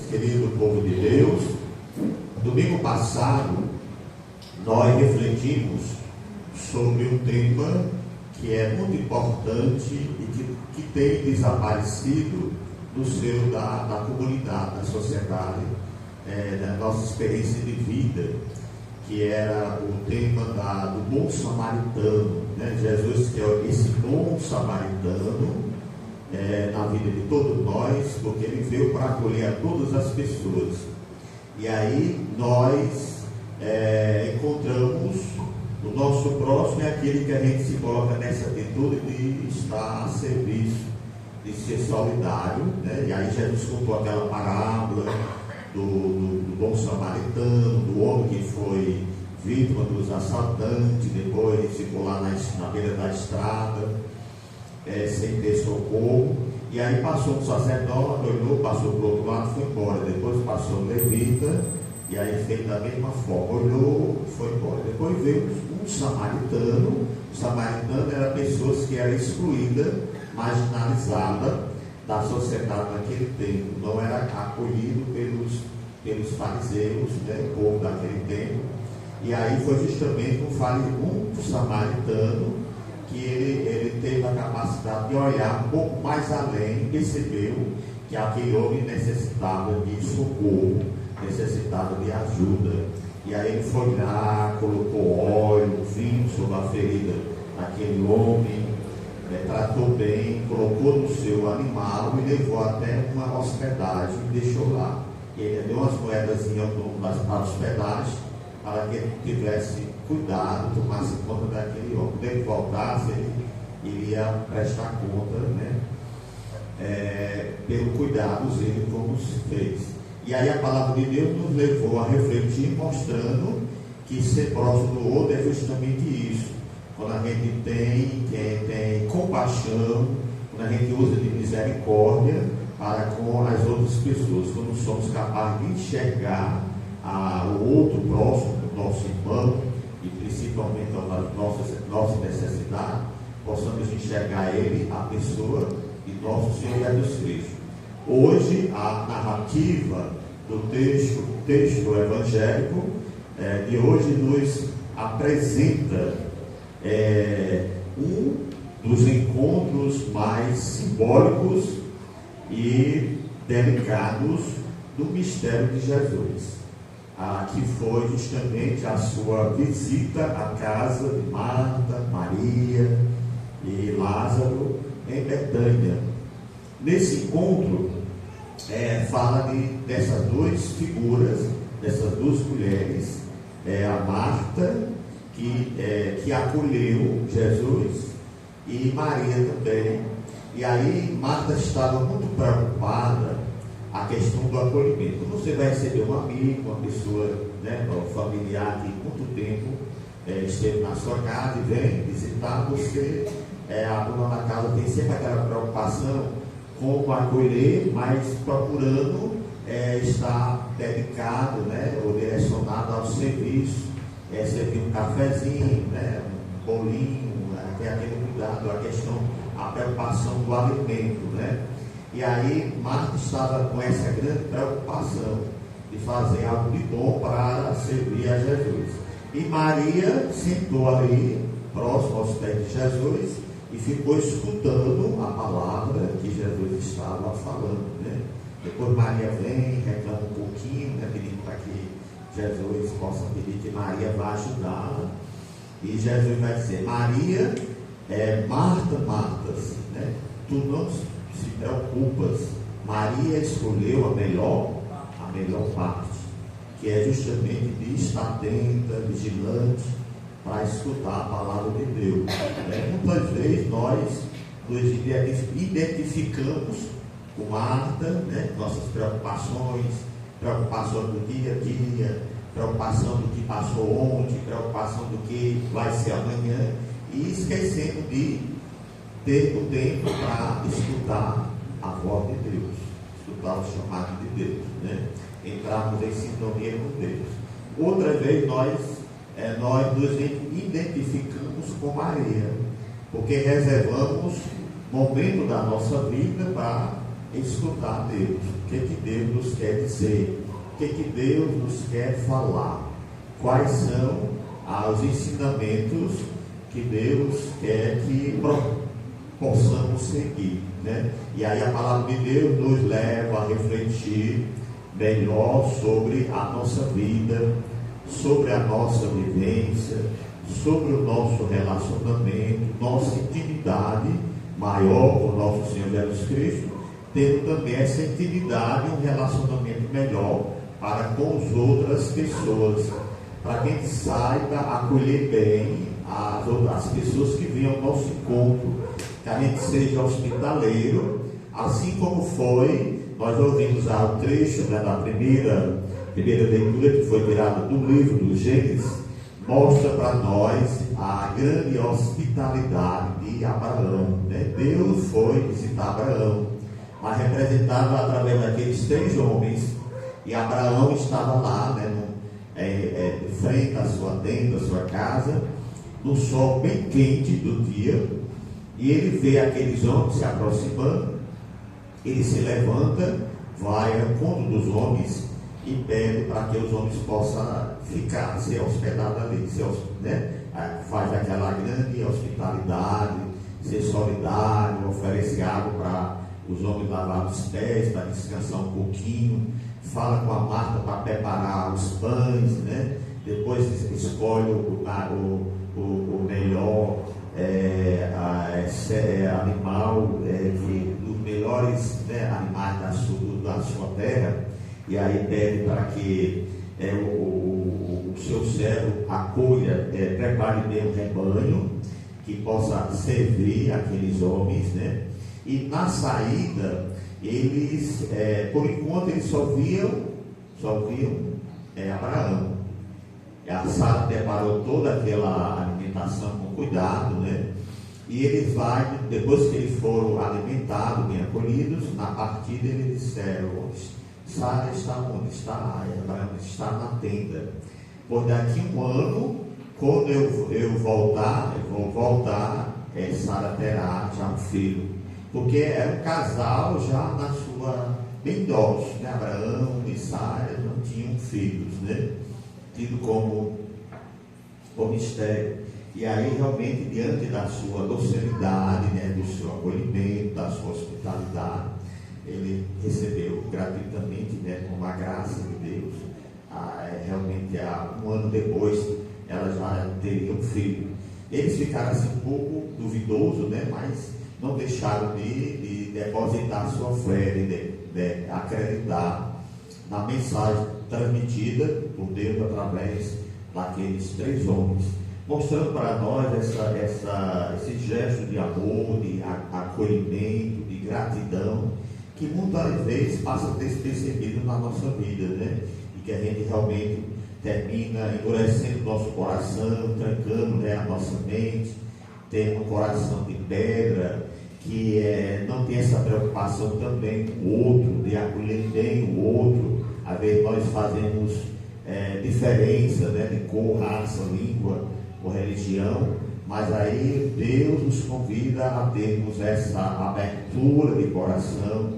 querido povo de Deus. Domingo passado, nós refletimos sobre um tema que é muito importante e que tem desaparecido da comunidade, da sociedade, da nossa experiência de vida, que era o tema do bom samaritano, né? Jesus, que é esse bom samaritano na vida de todos nós, porque ele veio para acolher a todas as pessoas. E aí nós encontramos o nosso próximo, é aquele que a gente se coloca nessa atitude de estar a serviço, de ser solidário, né? E aí Jesus contou aquela parábola do bom samaritano, do homem que foi vítima dos assaltantes, depois ficou lá na beira da estrada, sem ter socorro. E aí passou um sacerdote, olhou, passou para o outro lado, foi embora. Depois passou um levita, e aí fez da mesma forma, olhou, foi embora. Depois veio um samaritano. O samaritano era pessoas que eram excluídas, marginalizadas da sociedade naquele tempo, não era acolhido pelos fariseus, né, o povo daquele tempo. E aí foi justamente um samaritano que ele teve a capacidade de olhar um pouco mais além, percebeu que aquele homem necessitava de socorro, necessitava de ajuda. E aí ele foi lá, colocou óleo, vinho sobre a ferida daquele homem, tratou bem, colocou no seu animal e levou até uma hospedagem e deixou lá. E ele deu umas moedazinhas para hospedagem, para que ele tivesse cuidado, tomasse conta daquele homem. Quando ele voltasse, ele iria prestar conta, né, pelo cuidado dele, como se fez. E aí a palavra de Deus nos levou a refletir, mostrando que ser próximo do outro é justamente isso. Quando a gente tem compaixão, quando a gente usa de misericórdia para com as outras pessoas, quando somos capazes de enxergar o outro próximo, o nosso irmão, e principalmente a nossa necessidade, possamos enxergar ele, a pessoa de nosso Senhor Jesus Cristo. Hoje, a narrativa do texto evangélico de hoje nos apresenta um dos encontros mais simbólicos e delicados do mistério de Jesus, que foi justamente a sua visita à casa de Marta, Maria e Lázaro em Betânia. Nesse encontro, fala dessas duas figuras, dessas duas mulheres, a Marta, que acolheu Jesus, e Maria também. E aí Marta estava muito preocupada a questão do acolhimento. Quando você vai receber um amigo, uma pessoa, né, um familiar que muito tempo esteve na sua casa e vem visitar você, a dona da casa tem sempre aquela preocupação com acolher, mas procurando estar dedicado, né, ou direcionado ao serviço, servir um cafezinho, né, um bolinho, ter aquele cuidado, a preocupação do alimento, né? E aí Marta estava com essa grande preocupação de fazer algo de bom para servir a Jesus. E Maria sentou ali, próximo aos pés de Jesus, e ficou escutando a palavra que Jesus estava falando, né? Depois Maria vem, reclama um pouquinho, né, pedindo para que Jesus possa pedir que Maria vá ajudá-la. E Jesus vai dizer: Maria, Marta, Marta, né? Tu não se preocupas, Maria escolheu a melhor parte, que é justamente de estar atenta, vigilante, para escutar a palavra de Deus. Muitas vezes nós nos identificamos com Marta, né? Nossas preocupações do dia a dia, preocupação do que passou ontem, preocupação do que vai ser amanhã, e esquecendo de ter o tempo para escutar a voz de Deus, escutar o chamado de Deus, né? Entrarmos em sintonia com Deus. Outra vez nós nos identificamos com Maria, porque reservamos momento da nossa vida para escutar Deus. O que Deus nos quer dizer? O que Deus nos quer falar? Quais são os ensinamentos que Deus quer que possamos seguir, né? E aí a palavra de Deus nos leva a refletir melhor sobre a nossa vida, sobre a nossa vivência, sobre o nosso relacionamento, nossa intimidade maior com o nosso Senhor Jesus Cristo, tendo também essa intimidade, um relacionamento melhor para com as outras pessoas, para que a gente saiba acolher bem as pessoas que vêm ao nosso encontro, que a gente seja hospitaleiro, assim como foi, nós ouvimos o trecho, né, da primeira leitura, que foi tirada do livro do Gênesis, mostra para nós a grande hospitalidade de Abraão, né? Deus foi visitar Abraão, mas representado através daqueles 3 homens, e Abraão estava lá, né, de frente à sua tenda, à sua casa, no sol bem quente do dia, e ele vê aqueles homens se aproximando, ele se levanta, vai ao encontro dos homens e pede para que os homens possam ficar, ser hospedados ali, né? Faz aquela grande hospitalidade, ser solidário, oferece água para os homens lavar os pés, para descansar um pouquinho, fala com a Marta para preparar os pães, né? Depois escolhe o melhor animal, dos melhores, né, animais da sua terra, e aí pede para que o seu servo acolha, prepare bem um rebanho que possa servir aqueles homens, né? E na saída, eles, por enquanto, eles só viam Abraão. A Sara preparou toda aquela alimentação com cuidado, né? E eles depois que eles foram alimentados, bem acolhidos, na partida eles disseram: Sara está onde? Abraão está na tenda. Por daqui um ano, quando eu vou voltar, Sara terá já um filho. Porque era um casal já na sua, bem idosos, né? Abraão e Sara não tinham filhos, né? Tido como mistério. E aí realmente, diante da sua docilidade, né, do seu acolhimento, da sua hospitalidade, ele recebeu gratuitamente, né, com a graça de Deus. Realmente, um ano depois, ela já teria um filho. Eles ficaram assim um pouco duvidosos, né, mas não deixaram de depositar sua fé, de acreditar na mensagem transmitida por Deus através daqueles 3 homens, mostrando para nós esse gesto de amor, de acolhimento, de gratidão, que muitas vezes passa despercebido na nossa vida, né? E que a gente realmente termina endurecendo o nosso coração, trancando, né, a nossa mente, tendo um coração de pedra, que não tem essa preocupação também com o outro, de acolher bem o outro. Às vezes nós fazemos diferença, né, de cor, raça, língua ou religião, mas aí Deus nos convida a termos essa abertura de coração,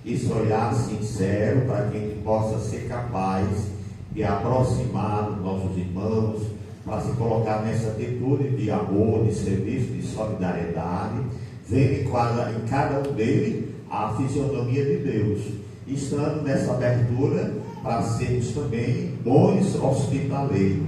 esse olhar sincero, para que a gente possa ser capaz de aproximar dos nossos irmãos, para se colocar nessa atitude de amor, de serviço, de solidariedade, vendo em cada um deles a fisionomia de Deus, estando nessa abertura para sermos também bons hospitaleiros,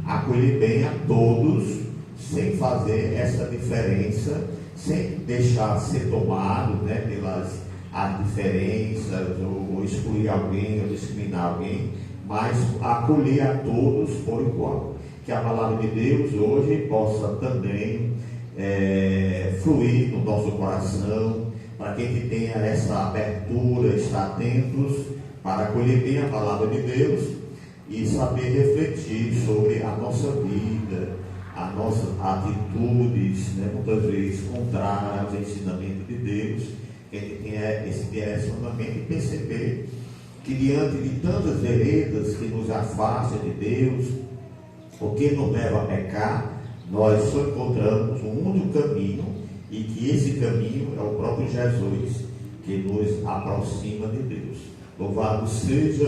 acolher bem a todos, sem fazer essa diferença, sem deixar ser tomado, né, pelas as diferenças, ou excluir alguém, ou discriminar alguém, mas acolher a todos por igual. Que a palavra de Deus hoje possa também fluir no nosso coração, para que a gente tenha essa abertura, estar atentos para acolher bem a palavra de Deus e saber refletir sobre a nossa vida, as nossas atitudes, né, muitas vezes contrárias aos ensinamentos de Deus, que a gente tenha esse direcionamento e perceber que diante de tantas veredas que nos afastam de Deus, o que nos leva a pecar, nós só encontramos um único caminho, e que esse caminho é o próprio Jesus, que nos aproxima de Deus. Louvado seja